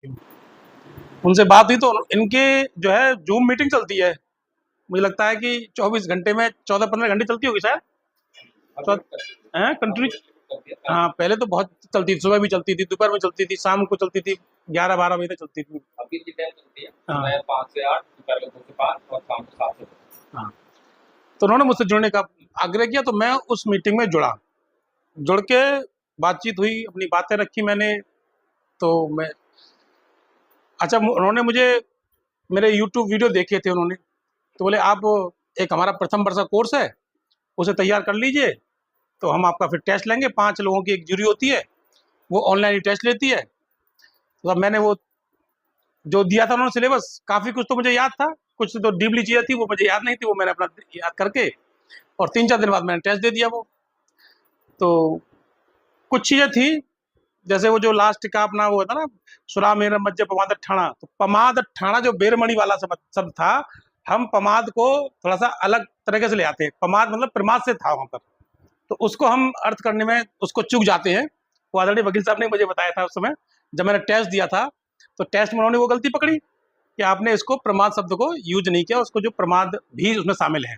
उनसे बात हुई तो इनके जो है जूम मीटिंग चलती है, मुझे लगता है कि 24 घंटे में 14-15 घंटे चलती होगी शायद। कंटिन्यू। हाँ, पहले तो बहुत चलती थी, सुबह भी चलती थी, दोपहर में चलती थी, शाम को चलती थी, 11-12 बजे तक चलती थी। अभी की टाइम चलती है हाँ। सुबह 5 से 8, दोपहर को 2 से 5 और शाम को 7 से 2। हाँ, तो उन्होंने मुझसे जुड़ने का आग्रह किया, तो मैं उस मीटिंग में जुड़ा। जुड़ के बातचीत हुई, अपनी बातें रखी मैंने। तो मैं अच्छा, उन्होंने मुझे मेरे यूट्यूब वीडियो देखे थे उन्होंने, तो बोले आप एक हमारा प्रथम वर्ष का कोर्स है, उसे तैयार कर लीजिए, तो हम आपका फिर टेस्ट लेंगे। 5 लोगों की एक जूरी होती है, वो ऑनलाइन ही टेस्ट लेती है। तो अब मैंने वो जो दिया था उन्होंने सिलेबस, काफ़ी कुछ तो मुझे याद था, कुछ तो डीपली चीज़ें थी वो मुझे याद नहीं थी, वो मैंने अपना याद करके और 3-4 दिन बाद मैंने टेस्ट दे दिया वो। तो कुछ चीज़ें थी, जैसे वो जो लास्ट का अपना वो था ना, सुरा मेरा मज्जे पमाद ठाणा, तो पमाद ठाणा जो बेरमणि वाला शब्द था, हम पमाद को थोड़ा सा अलग तरीके से ले आते हैं। पमाद मतलब प्रमाद से था वहां पर, तो उसको हम अर्थ करने में उसको चूक जाते हैं। वो आदरणीय वकील साहब ने मुझे बताया था उस समय जब मैंने टेस्ट दिया था, तो टेस्ट में उन्होंने वो गलती पकड़ी कि आपने इसको प्रमाद शब्द को यूज नहीं किया, उसको जो प्रमाद भी उसमें शामिल है,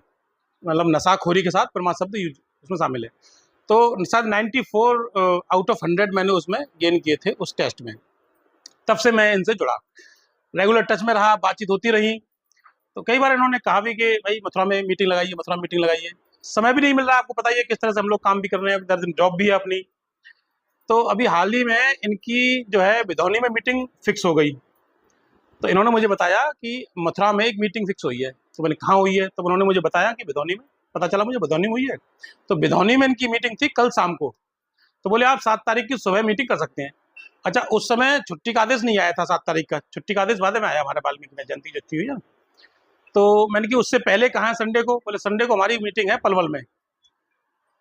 मतलब नशाखोरी के साथ प्रमाद शब्द यूज उसमें शामिल है। तो शायद 94 आउट ऑफ 100 मैंने उसमें गेन किए थे उस टेस्ट में। तब से मैं इनसे जुड़ा, रेगुलर टच में रहा, बातचीत होती रही। तो कई बार इन्होंने कहा भी कि भाई मथुरा में मीटिंग लगाइए, मथुरा में मीटिंग लगाइए। समय भी नहीं मिल रहा, आपको पता ही है किस तरह से हम लोग काम भी कर रहे हैं, इधर जॉब भी है अपनी। तो अभी हाल ही में इनकी जो है बिधौनी में मीटिंग फिक्स हो गई। तो इन्होंने मुझे बताया कि मथुरा में एक मीटिंग फिक्स हुई है। तो मैंने कहाँ हुई है, तो उन्होंने मुझे बताया कि बिधौनी में। पता चला मुझे बिधौनी में हुई है। तो बिधौनी में इनकी मीटिंग थी कल शाम को। तो बोले आप 7 तारीख की सुबह मीटिंग कर सकते हैं। अच्छा, उस समय छुट्टी का आदेश नहीं आया था 7 तारीख का, छुट्टी का आदेश बाद में आया हमारे वाल्मीकि में जयंती जो थी हुई है। तो मैंने कि उससे पहले कहाँ है संडे को, बोले संडे को हमारी मीटिंग है पलवल में।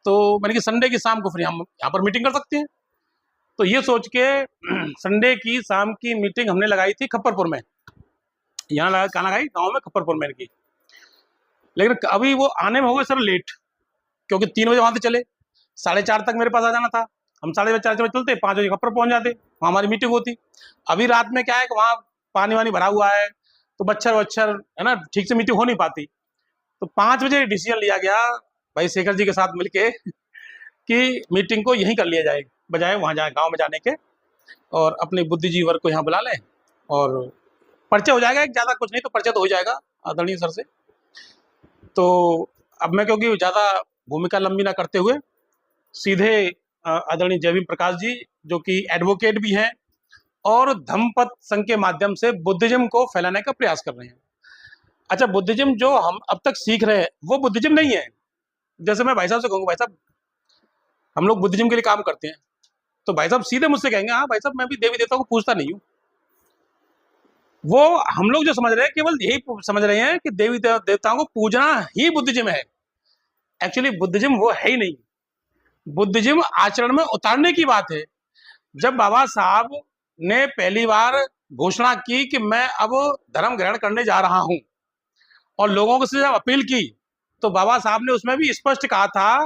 तो मैंने कि संडे की शाम को फिर हम यहाँ पर मीटिंग कर सकते हैं। तो ये सोच के संडे की शाम की मीटिंग हमने लगाई थी खप्परपुर में। यहाँ लगा कहाँ लगाई, गाँव में खप्परपुर में की। लेकिन अभी वो आने में हो गए सर लेट, क्योंकि 3 बजे वहाँ से चले, 4:30 तक मेरे पास आ जाना था। हम 4:30 बजे चलते, 5 बजे खप्पर पहुँच जाते, वहाँ हमारी मीटिंग होती। अभी रात में क्या है कि वहाँ पानी वानी भरा हुआ है, तो मच्छर वच्छर है ना, ठीक से मीटिंग हो नहीं पाती। तो 5 बजे डिसीजन लिया गया भाई शेखर जी के साथ मिलके कि मीटिंग को यहीं कर लिया जाए, बजाय वहाँ जाए गाँव में जाने के, और अपने बुद्धिजीवी वर्ग को यहाँ बुला लें और परिचय हो जाएगा। एक ज़्यादा कुछ नहीं तो परिचय तो हो जाएगा आदरणीय सर से। तो अब मैं क्योंकि ज़्यादा भूमिका लंबी ना करते हुए सीधे आदरणीय जयवीर प्रकाश जी, जो कि एडवोकेट भी हैं और धम्मपद संघ के माध्यम से बुद्धिज्म को फैलाने का प्रयास कर रहे हैं। अच्छा, बुद्धिज्म जो हम अब तक सीख रहे हैं वो बुद्धिज्म नहीं है। जैसे मैं भाई साहब से कहूँगा, भाई साहब हम लोग बुद्धिज्म के लिए काम करते हैं, तो भाई साहब सीधे मुझसे कहेंगे हाँ भाई साहब मैं भी देवी देवताओं को पूछता नहीं हूँ। वो हम लोग जो समझ रहे हैं केवल यही समझ रहे हैं कि देवी देवताओं को पूजना ही बुद्धिज्म है। एक्चुअली बुद्धिज्म वो है ही नहीं। बुद्धिज्म आचरण में उतारने की बात है। जब बाबा साहब ने पहली बार घोषणा की कि मैं अब धर्म ग्रहण करने जा रहा हूं और लोगों से जब अपील की, तो बाबा साहब ने उसमें भी स्पष्ट कहा था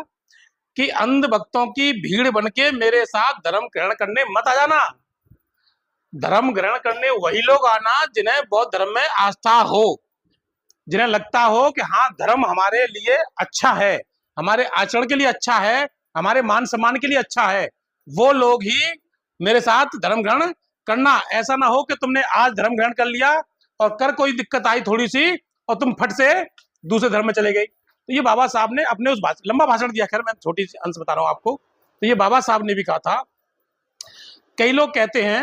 कि अंध भक्तों की भीड़ बनके मेरे साथ धर्म ग्रहण करने मत आ जाना। धर्म ग्रहण करने वही लोग आना जिन्हें बौद्ध धर्म में आस्था हो, जिन्हें लगता हो कि हाँ धर्म हमारे लिए अच्छा है, हमारे आचरण के लिए अच्छा है, हमारे मान सम्मान के लिए अच्छा है, वो लोग ही मेरे साथ धर्म ग्रहण करना। ऐसा ना हो कि तुमने आज धर्म ग्रहण कर लिया और कर कोई दिक्कत आई थोड़ी सी और तुम फट से दूसरे धर्म में चले गए। तो ये बाबा साहब ने अपने उस लंबा भाषण दिया, खैर मैं छोटी सी अंश बता रहा हूँ आपको। तो ये बाबा साहब ने भी कहा था। कई लोग कहते हैं,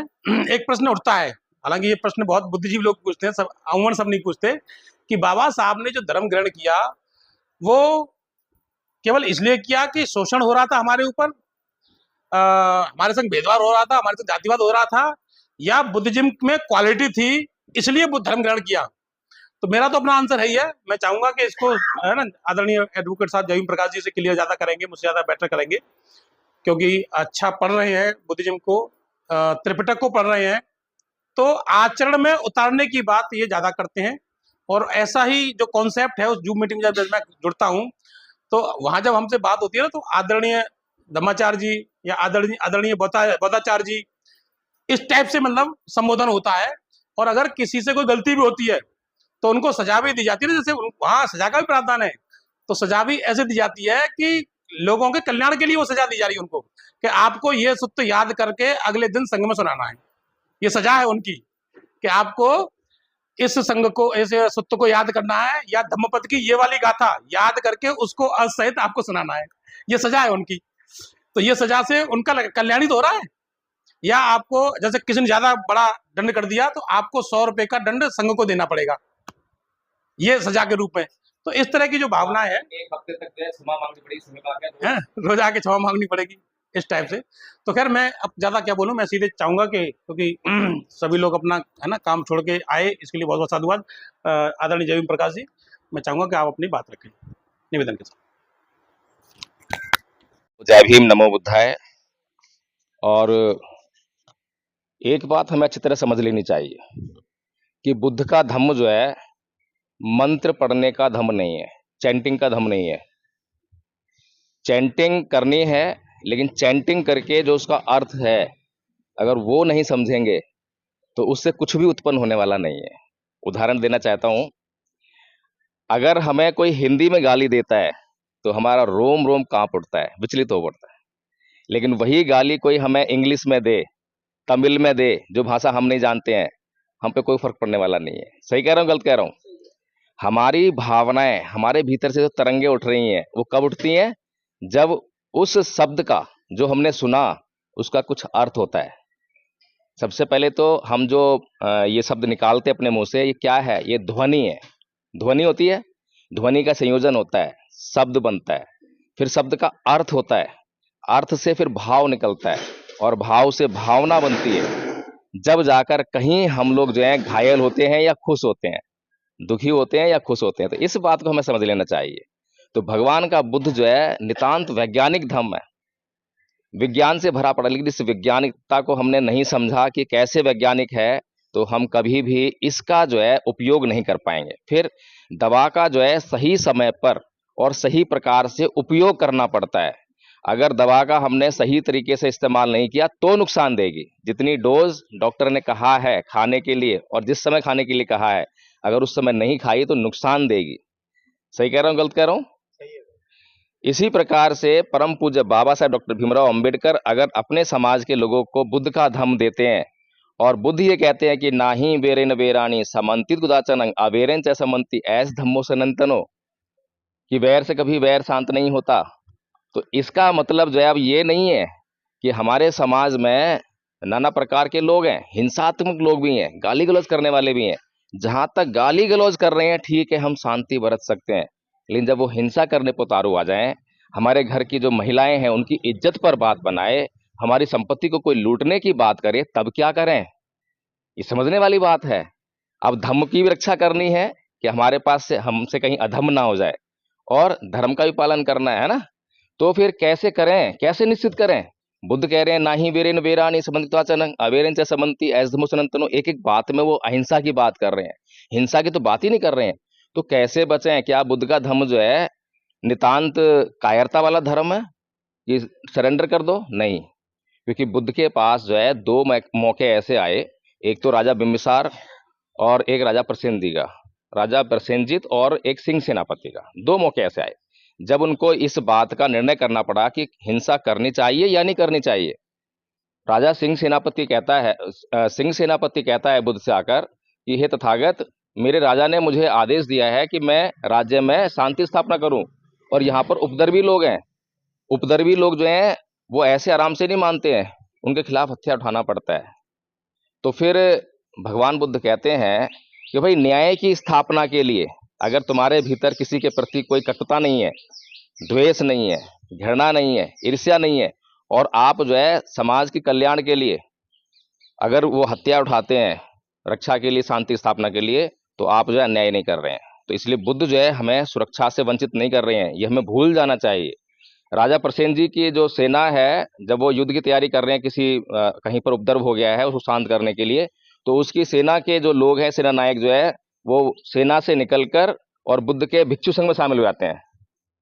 एक प्रश्न उठता है, हालांकि ये प्रश्न बहुत बुद्धिजीवी लोग पूछते हैं, सब अमूमन सब नहीं पूछते, कि बाबा साहब ने जो धर्म ग्रहण किया वो केवल इसलिए किया कि शोषण हो रहा था हमारे ऊपर, हमारे संग भेदभाव हो रहा था, हमारे संग जातिवाद हो रहा था, या बुद्धिज्म में क्वालिटी थी इसलिए बुद्ध धर्म ग्रहण किया। तो मेरा तो अपना आंसर है ही है। मैं चाहूंगा कि इसको है ना आदरणीय एडवोकेट साहब जयवीर प्रकाश जी से क्लियर ज्यादा करेंगे, मुझसे ज्यादा बेटर करेंगे, क्योंकि अच्छा पढ़ रहे हैं बुद्धिज्म को, त्रिपिटक को पढ़ रहे हैं, तो आचरण में उतारने की बात ये ज्यादा करते हैं। और ऐसा ही जो कॉन्सेप्ट है उस जूम मीटिंग में जब मैं जुड़ता हूँ, तो वहां जब हमसे बात होती है ना, तो आदरणीय धम्माचार्य जी या आदरणीय बौद्धाचार्य जी, इस टाइप से मतलब संबोधन होता है। और अगर किसी से कोई गलती भी होती है तो उनको सजा भी दी जाती है ना, जैसे वहां सजा का भी प्रावधान है, तो सजा भी ऐसे दी जाती है कि लोगों के कल्याण के लिए वो सजा दी जा रही है उनको, कि आपको ये सूत्र याद करके अगले दिन संघ में सुनाना है। ये सजा है उनकी कि आपको इस संघ को, इस सूत्र को याद करना है, या धम्मपद की ये वाली गाथा याद करके उसको अर्थ सहित आपको सुनाना है। ये सजा है उनकी। तो ये सजा से उनका कल्याण ही तो हो रहा है। या आपको जैसे किसी ने ज्यादा बड़ा दंड कर दिया तो आपको 100 रुपए का दंड संघ को देना पड़ेगा, ये सजा के रूप में। तो इस तरह की जो भावना है, एक हफ्ते तक जो है क्षमा मांगनी पड़ेगी, समय का क्या रोज आके क्षमा मांगनी पड़ेगी, इस टाइप से। तो खैर मैं अब ज्यादा क्या बोलूं, मैं सीधे चाहूंगा कि क्योंकि सभी लोग अपना है ना काम छोड़ के आए, इसके लिए बहुत बहुत साधुवाद। आदरणीय जयवीर प्रकाश जी, मैं चाहूंगा कि आप अपनी बात रखें निवेदन के साथ। जय भीम, नमो बुद्धाय। और एक बात हमें अच्छी तरह समझ लेनी चाहिए कि बुद्ध का धम्म जो है मंत्र पढ़ने का धम्म नहीं है, चैंटिंग का धम्म नहीं है। चैंटिंग करनी है, लेकिन चैंटिंग करके जो उसका अर्थ है अगर वो नहीं समझेंगे तो उससे कुछ भी उत्पन्न होने वाला नहीं है। उदाहरण देना चाहता हूं, अगर हमें कोई हिंदी में गाली देता है तो हमारा रोम रोम कांप उठता है, विचलित हो पड़ता है। लेकिन वही गाली कोई हमें इंग्लिश में दे, तमिल में दे, जो भाषा हम नहीं जानते हैं, हम पे कोई फर्क पड़ने वाला नहीं है। सही कह रहा हूं, गलत कह रहा हूं? हमारी भावनाएं, हमारे भीतर से जो तरंगे उठ रही हैं वो कब उठती हैं? जब उस शब्द का जो हमने सुना उसका कुछ अर्थ होता है। सबसे पहले तो हम जो ये शब्द निकालते अपने मुंह से, ये क्या है? ये ध्वनि है। ध्वनि होती है, ध्वनि का संयोजन होता है, शब्द बनता है, फिर शब्द का अर्थ होता है, अर्थ से फिर भाव निकलता है, और भाव से भावना बनती है। जब जाकर कहीं हम लोग जो है घायल होते हैं या खुश होते हैं, दुखी होते हैं या खुश होते हैं। तो इस बात को हमें समझ लेना चाहिए। तो भगवान का बुद्ध जो है नितांत वैज्ञानिक धम्म है, विज्ञान से भरा पड़ा। लेकिन इस वैज्ञानिकता को हमने नहीं समझा कि कैसे वैज्ञानिक है, तो हम कभी भी इसका जो है उपयोग नहीं कर पाएंगे। फिर दवा का जो है सही समय पर और सही प्रकार से उपयोग करना पड़ता है। अगर दवा का हमने सही तरीके से इस्तेमाल नहीं किया तो नुकसान देगी। जितनी डोज डॉक्टर ने कहा है खाने के लिए और जिस समय खाने के लिए कहा है, अगर उस समय नहीं खाई तो नुकसान देगी। सही कह रहा हूं, गलत कह रहा हूं? इसी प्रकार से परम पूज्य बाबा साहेब डॉक्टर भीमराव अंबेडकर अगर अपने समाज के लोगों को बुद्ध का धम्म देते हैं, और बुद्ध ये कहते हैं कि नाही वेरेन वेराणी समन्तित गुदाचनं अवेरेन च समन्ति ऐस धम्मो सनातनो, कि वैर से कभी वैर शांत नहीं होता। तो इसका मतलब जो है अब ये नहीं है कि हमारे समाज में नाना प्रकार के लोग हैं, हिंसात्मक लोग भी हैं, गाली गलौज करने वाले भी हैं। जहां तक गाली गलौज कर रहे हैं ठीक है, हम शांति बरत सकते हैं। लेकिन जब वो हिंसा करने पर उतारू आ जाएं, हमारे घर की जो महिलाएं हैं उनकी इज्जत पर बात बनाए, हमारी संपत्ति को कोई लूटने की बात करे, तब क्या करें? ये समझने वाली बात है। अब धम्म की भी रक्षा करनी है कि हमारे पास से हमसे कहीं अधर्म ना हो जाए, और धर्म का भी पालन करना है ना। तो फिर कैसे करें, कैसे निश्चित करें? बुद्ध कह रहे हैं नाही वेरेन वेराणी समन्तित्वाचनं अवेरेन च समन्ति ऐस धम्मो सनातनो। एक एक बात में वो अहिंसा की बात कर रहे हैं, हिंसा की तो बात ही नहीं कर रहे हैं। तो कैसे बचें? क्या बुद्ध का धम्म जो है नितांत कायरता वाला धर्म है कि सरेंडर कर दो? नहीं, क्योंकि बुद्ध के पास जो है दो मौके ऐसे आए, एक तो राजा बिम्बिसार और एक राजा प्रसेनजी का, राजा प्रसेनजीत और एक सिंह सेनापति का, दो मौके ऐसे आए जब उनको इस बात का निर्णय करना पड़ा कि हिंसा करनी चाहिए या नहीं करनी चाहिए। राजा सिंह सेनापति कहता है बुद्ध से आकर कि हे तथागत, मेरे राजा ने मुझे आदेश दिया है कि मैं राज्य में शांति स्थापना करूं, और यहाँ पर उपद्रवी लोग हैं। उपद्रवी लोग जो हैं वो ऐसे आराम से नहीं मानते हैं, उनके खिलाफ हथियार उठाना पड़ता है। तो फिर भगवान बुद्ध कहते हैं कि भाई न्याय की स्थापना के लिए अगर तुम्हारे भीतर किसी के प्रति कोई कटुता नहीं है, द्वेष नहीं है, घृणा नहीं है, ईर्ष्या नहीं है, और आप जो है समाज के कल्याण के लिए अगर वो हथियार उठाते हैं रक्षा के लिए, शांति स्थापना के लिए, तो आप जो है अन्याय नहीं कर रहे हैं। तो इसलिए बुद्ध जो है हमें सुरक्षा से वंचित नहीं कर रहे हैं, ये हमें भूल जाना चाहिए। राजा प्रसेनजी की जो सेना है, जब वो युद्ध की तैयारी कर रहे हैं, किसी कहीं पर उपद्रव हो गया है उसको शांत करने के लिए, तो उसकी सेना के जो लोग हैं, सेना नायक जो है, वो सेना से निकलकर और बुद्ध के भिक्षु संघ में शामिल हो जाते हैं,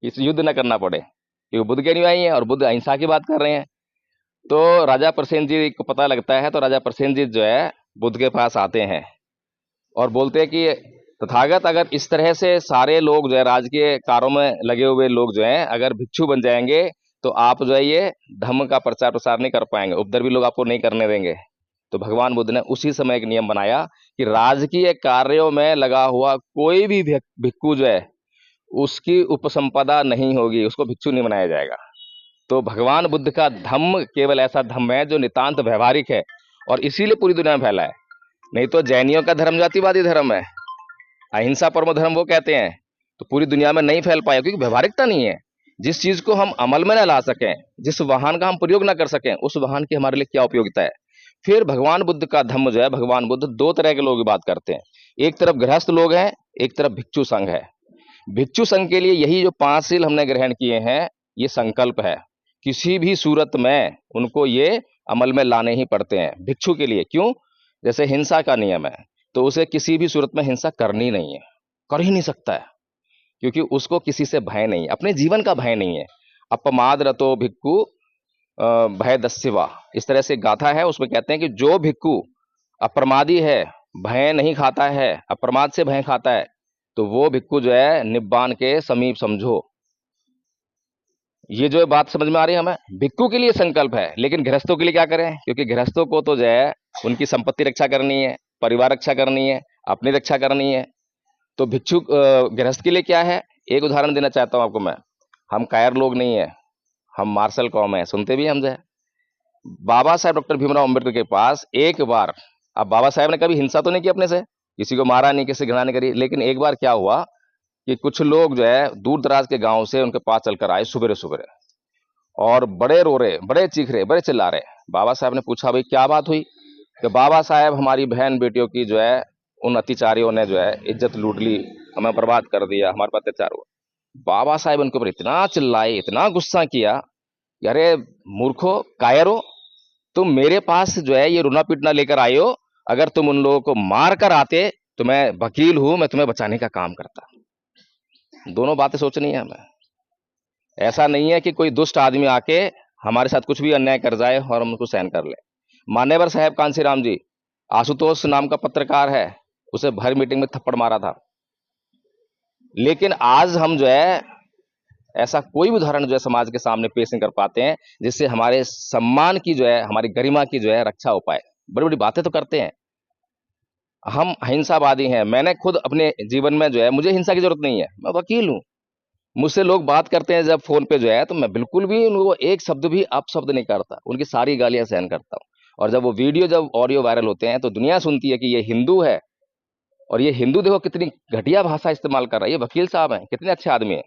इस युद्ध न करना पड़े, क्योंकि बुद्ध के अनुयायी हैं और बुद्ध अहिंसा की बात कर रहे हैं। तो राजा प्रसेन जी को पता लगता है, तो राजा प्रसेन जी जो है बुद्ध के पास आते हैं और बोलते हैं कि तथागत, अगर इस तरह से सारे लोग जो है राजकीय कार्यों में लगे हुए लोग जो हैं अगर भिक्षु बन जाएंगे तो आप जो है ये धम्म का प्रचार प्रसार नहीं कर पाएंगे, उपद्रवी लोग आपको नहीं करने देंगे। तो भगवान बुद्ध ने उसी समय एक नियम बनाया कि राजकीय कार्यों में लगा हुआ कोई भी भिक्षु जो है उसकी उपसंपदा नहीं होगी, उसको भिक्षु नहीं बनाया जाएगा। तो भगवान बुद्ध का धम्म केवल ऐसा धम्म है जो नितांत व्यवहारिक है और इसीलिए पूरी दुनिया में फैला है। नहीं तो जैनियों का धर्म जातिवादी धर्म है, अहिंसा परमो धर्म वो कहते हैं, तो पूरी दुनिया में नहीं फैल पाया क्योंकि व्यवहारिकता नहीं है। जिस चीज को हम अमल में न ला सकें, जिस वाहन का हम प्रयोग ना कर सकें, उस वाहन की हमारे लिए क्या उपयोगिता है। फिर भगवान बुद्ध का धम्म जो है, भगवान बुद्ध दो तरह के लोगों की बात करते हैं। एक तरफ गृहस्थ लोग हैं, एक तरफ भिक्षु संघ है। भिक्षु संघ के लिए यही जो 5 शील हमने ग्रहण किए हैं, ये संकल्प है, किसी भी सूरत में उनको ये अमल में लाने ही पड़ते हैं भिक्षु के लिए। क्यों? जैसे हिंसा का नियम है, तो उसे किसी भी सूरत में हिंसा करनी नहीं है, कर ही नहीं सकता है, क्योंकि उसको किसी से भय नहीं है, अपने जीवन का भय नहीं है। अपमाद रतो भिक्खु भय दस्यवा, इस तरह से गाथा है, उसमें कहते हैं कि जो भिक्खु अप्रमादी है, भय नहीं खाता है, अप्रमाद से भय खाता है, तो वो भिक्खु जो है निब्बान के समीप समझो। ये जो बात समझ में आ रही है हमें? भिक्खु के लिए संकल्प है, लेकिन गृहस्थों के लिए क्या करें? क्योंकि गृहस्थों को तो जो है उनकी संपत्ति रक्षा करनी है, परिवार रक्षा करनी है, अपनी रक्षा करनी है। तो भिक्षु गृहस्थ के लिए क्या है? एक उदाहरण देना चाहता हूं आपको मैं। हम कायर लोग नहीं है, हम मार्शल कौम है, सुनते भी हम जो है। बाबा साहेब डॉक्टर भीमराव अम्बेडकर के पास एक बार, अब बाबा साहेब ने कभी हिंसा तो नहीं की अपने से, किसी को मारा नहीं, किसी घृणा नहीं करी, लेकिन एक बार क्या हुआ कि कुछ लोग जो है दूर दराज के गांव से उनके पास चलकर आए सुबह सुबह, और बड़े रो रहे, बड़े चीख रहे, बड़े चिल्ला रहे। बाबा साहब ने पूछा, भाई क्या बात हुई? कि बाबा साहब, हमारी बहन बेटियों की जो है उन अत्याचारियों ने जो है इज्जत लूट ली, हमें बर्बाद कर दिया, हमारे पर अत्याचार हुआ। बाबा साहब उनके ऊपर इतना चिल्लाए, इतना गुस्सा किया, अरे मूर्खो, कायरो, तुम मेरे पास जो है ये रोना पीटना लेकर आए हो, अगर तुम उन लोगों को मार कर आते तो मैं वकील हूं, मैं तुम्हें बचाने का काम करता। दोनों बातें सोचनी है हमें। ऐसा नहीं है कि कोई दुष्ट आदमी आके हमारे साथ कुछ भी अन्याय कर जाए और हम उसको सहन कर ले। मान्यवर साहब कांसीराम जी, आशुतोष नाम का पत्रकार है, उसे भर मीटिंग में थप्पड़ मारा था। लेकिन आज हम जो है ऐसा कोई भी उदाहरण जो है समाज के सामने पेश नहीं कर पाते हैं जिससे हमारे सम्मान की जो है, हमारी गरिमा की जो है रक्षा हो पाए। बड़ी बड़ी बातें तो करते हैं, हम अहिंसावादी हैं। मैंने खुद अपने जीवन में जो है, मुझे हिंसा की जरूरत नहीं है, मैं वकील हूं। मुझसे लोग बात करते हैं जब फोन पे जो है, तो मैं बिल्कुल भी उनको एक शब्द भी अपशब्द नहीं करता, उनकी सारी गालियां सहन करता हूं। और जब वो वीडियो, जब ऑडियो वायरल होते हैं तो दुनिया सुनती है कि ये हिंदू है, और ये हिंदू देखो कितनी घटिया भाषा इस्तेमाल कर रहा है। ये वकील साहब हैं, कितने अच्छे आदमी हैं।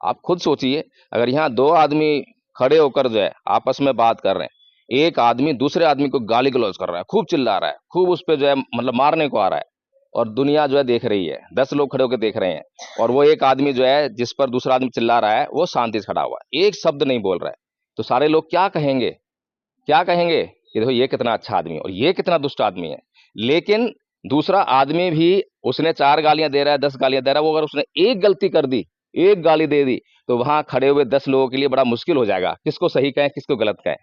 आप खुद सोचिए, अगर यहाँ 2 आदमी खड़े होकर जो है आपस में बात कर रहे हैं, एक आदमी दूसरे आदमी को गाली गलौज कर रहा है, खूब चिल्ला रहा है, खूब उस पर जो है मतलब मारने को आ रहा है, और दुनिया जो है देख रही है, 10 लोग खड़े होकर देख रहे हैं, और वो एक आदमी जो है जिस पर दूसरा आदमी चिल्ला रहा है वो शांति से खड़ा हुआ है, एक शब्द नहीं बोल रहा है। तो सारे लोग क्या कहेंगे? क्या कहेंगे कि देखो ये कितना अच्छा आदमी है और ये कितना दुष्ट आदमी है। लेकिन दूसरा आदमी भी, उसने 4 गालियां दे रहा है, 10 गालियां दे रहा है, वो अगर उसने एक गलती कर दी, एक गाली दे दी, तो वहां खड़े हुए 10 लोगों के लिए बड़ा मुश्किल हो जाएगा, किसको सही कहें, किसको गलत कहें।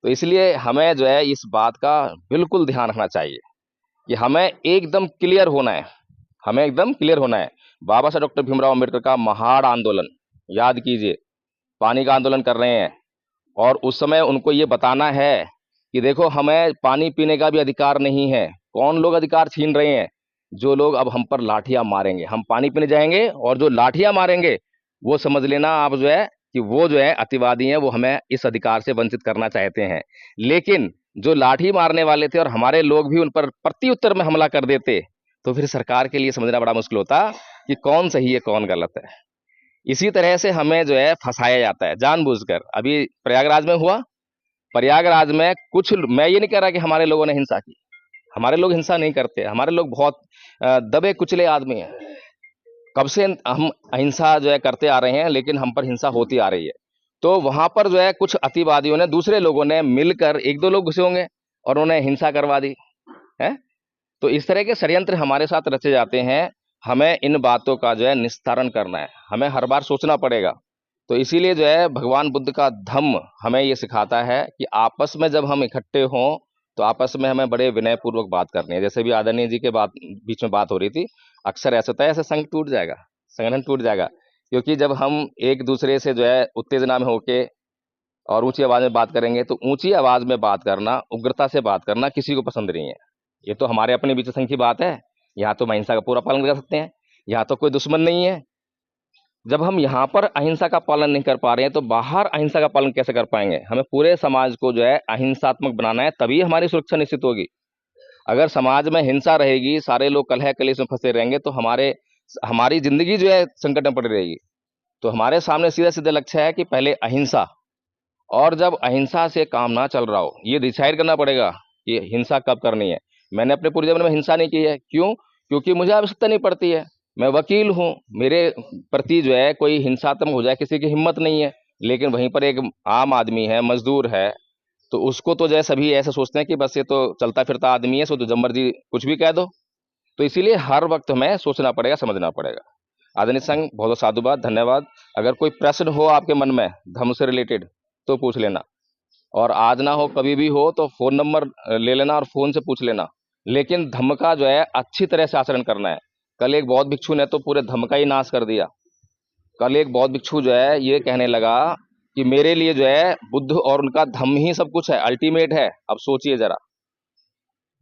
तो इसलिए हमें जो है इस बात का बिल्कुल ध्यान रखना चाहिए कि हमें एकदम क्लियर होना है, हमें एकदम क्लियर होना है। बाबा साहब डॉक्टर भीमराव अम्बेडकर का महाड़ आंदोलन याद कीजिए, पानी का आंदोलन कर रहे हैं, और उस समय उनको ये बताना है कि देखो हमें पानी पीने का भी अधिकार नहीं है। कौन लोग अधिकार छीन रहे हैं? जो लोग अब हम पर लाठियां मारेंगे, हम पानी पीने जाएंगे और जो लाठियां मारेंगे वो समझ लेना आप जो है कि वो जो है अतिवादी हैं, वो हमें इस अधिकार से वंचित करना चाहते हैं। लेकिन जो लाठी मारने वाले थे और हमारे लोग भी उन पर प्रत्युत्तर में हमला कर देते, तो फिर सरकार के लिए समझना बड़ा मुश्किल होता कि कौन सही है कौन गलत है। इसी तरह से हमें जो है फंसाया जाता है जानबूझकर। अभी प्रयागराज में हुआ, प्रयागराज में कुछ, मैं ये नहीं कह रहा कि हमारे लोगों ने हिंसा की, हमारे लोग हिंसा नहीं करते, हमारे लोग बहुत दबे कुचले आदमी हैं। कब से हम अहिंसा जो है करते आ रहे हैं, लेकिन हम पर हिंसा होती आ रही है। तो वहां पर जो है कुछ अतिवादियों ने, दूसरे लोगों ने मिलकर, 1-2 लोग घुसे होंगे और उन्हें हिंसा करवा दी है। तो इस तरह के षड्यंत्र हमारे साथ रचे जाते हैं। हमें इन बातों का जो है निस्तारण करना है, हमें हर बार सोचना पड़ेगा तो इसीलिए जो है भगवान बुद्ध का धम्म हमें ये सिखाता है कि आपस में जब हम इकट्ठे हों तो आपस में हमें बड़े विनय पूर्वक बात करनी है। जैसे भी आदरणीय जी के बीच में बात हो रही थी, अक्सर ऐसा होता है, ऐसे संघ टूट जाएगा, संगठन टूट जाएगा, क्योंकि जब हम एक दूसरे से जो है उत्तेजना में होके और ऊंची आवाज में बात करेंगे, तो ऊंची आवाज में बात करना, उग्रता से बात करना किसी को पसंद नहीं है। ये तो हमारे अपने बीच संघ की बात है, यहाँ तो हम अहिंसा का पूरा पालन कर सकते हैं, यहाँ तो कोई दुश्मन नहीं है। जब हम यहाँ पर अहिंसा का पालन नहीं कर पा रहे हैं तो बाहर अहिंसा का पालन कैसे कर पाएंगे? हमें पूरे समाज को जो है अहिंसात्मक बनाना है, तभी हमारी सुरक्षा निश्चित होगी। अगर समाज में हिंसा रहेगी, सारे लोग कलह कलेश में फंसे रहेंगे, तो हमारी जिंदगी जो है संकट में पड़ी रहेगी। तो हमारे सामने सीधा सीधा लक्ष्य है कि पहले अहिंसा, और जब अहिंसा से काम ना चल रहा हो, ये डिसाइड करना पड़ेगा कि हिंसा कब करनी है। मैंने अपने पूरे जीवन में हिंसा नहीं की है, क्यों? क्योंकि मुझे आवश्यकता नहीं पड़ती है। मैं वकील हूँ, मेरे प्रति जो है कोई हिंसात्मक हो जाए किसी की हिम्मत नहीं है। लेकिन वहीं पर एक आम आदमी है, मजदूर है, तो उसको तो जो है सभी ऐसे सोचते हैं कि बस ये तो चलता फिरता आदमी है, सो तो जब मर्जी कुछ भी कह दो। तो इसीलिए हर वक्त हमें सोचना पड़ेगा, समझना पड़ेगा। आदरणीय संघ, बहुत बहुत साधुवाद, धन्यवाद। अगर कोई प्रश्न हो आपके मन में धर्म से रिलेटेड तो पूछ लेना, और आज ना हो कभी भी हो तो फोन नंबर ले लेना और फोन से पूछ लेना। लेकिन धम्म का जो है अच्छी तरह से आचरण करना है। कल एक बौद्ध भिक्षु ने तो पूरे धम्म का ही नाश कर दिया। कल एक बौद्ध भिक्षु जो है ये कहने लगा कि मेरे लिए जो है बुद्ध और उनका धम्म ही सब कुछ है, अल्टीमेट है। अब सोचिए जरा,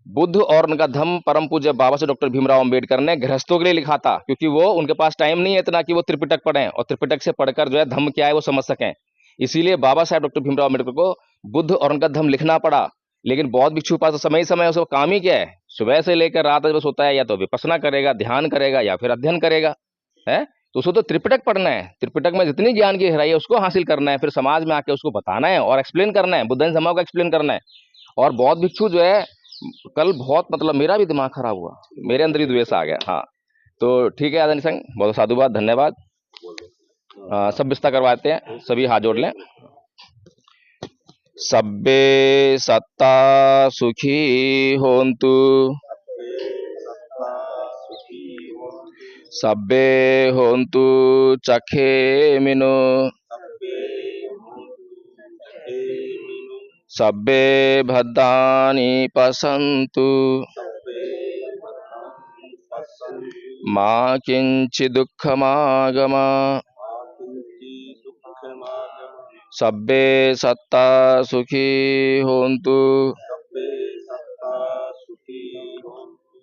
बुद्ध और उनका धम्म परम पूज्य बाबा साहब डॉक्टर भीमराव अंबेडकर ने गृहस्थों के लिए लिखा था, क्योंकि वो उनके पास टाइम नहीं है इतना कि वो त्रिपिटक पढ़ें और त्रिपिटक से पढ़कर जो है धम्म क्या है वो समझ सकें। इसीलिए बाबा साहब डॉक्टर भीमराव अम्बेडकर को बुद्ध और उनका धम्म लिखना पड़ा। लेकिन बौद्ध भिक्षु के पास तो समय ही समय, उसका काम ही क्या है? सुबह से लेकर रात तक बस होता है, या तो विपස්සना करेगा, ध्यान करेगा, या फिर अध्ययन करेगा, है। तो उसको तो त्रिपिटक पढ़ना है, त्रिपिटक में जितनी ज्ञान की गहराई है उसको हासिल करना है, फिर समाज में आके उसको बताना है और एक्सप्लेन करना है, बुद्ध धम्म को एक्सप्लेन करना है। और बौद्ध भिक्षु जो है कल बहुत, मतलब मेरा भी दिमाग खराब हुआ, मेरे अंदर ही द्वेष आ गया। हाँ, तो ठीक है आदरणीय संघ, बहुत साधुवाद, धन्यवाद। सब विस्तार करवाते हैं, सभी हाथ जोड़ लें। सब्बे सत्ता सुखी होन्तु, सब्बे होन्तु चखेमिनो, सब्बे भद्राणि पश्यन्तु, मा किंचित् दुःखमागमा, सब्बे सत्ता सुखी होन्तु,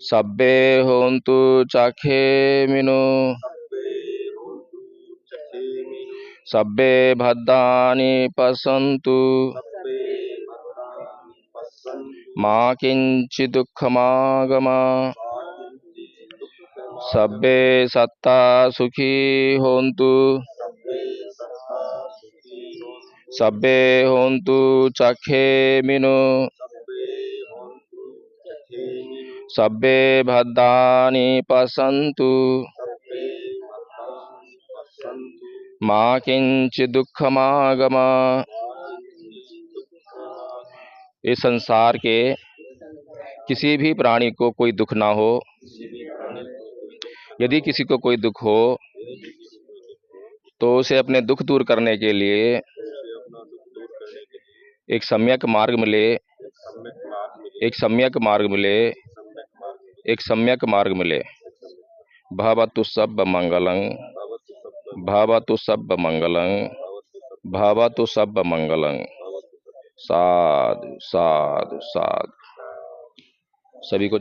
सब्बे होन्तु चखेमिनो, सब्बे भद्राणि पश्यन्तु, मा किंचित् दुःखमागमा, सब्बे सत्ता सुखी होन्तु, सब्बे होन्तु चखेमिनो, सब्बे भद्राणि पश्यन्तु, मा किंचित् दुःखमागमा। इस संसार के किसी भी प्राणी को कोई दुख ना हो। यदि किसी को कोई दुख हो तो उसे अपने दुख दूर करने के लिए एक सम्यक मार्ग मिले, एक सम्यक मार्ग मिले, एक सम्यक मार्ग मिले। भवतु सब मंगलं, भवतु सब मंगलं, भवतु सब मंगलं। साधु साधु साधु। सभी को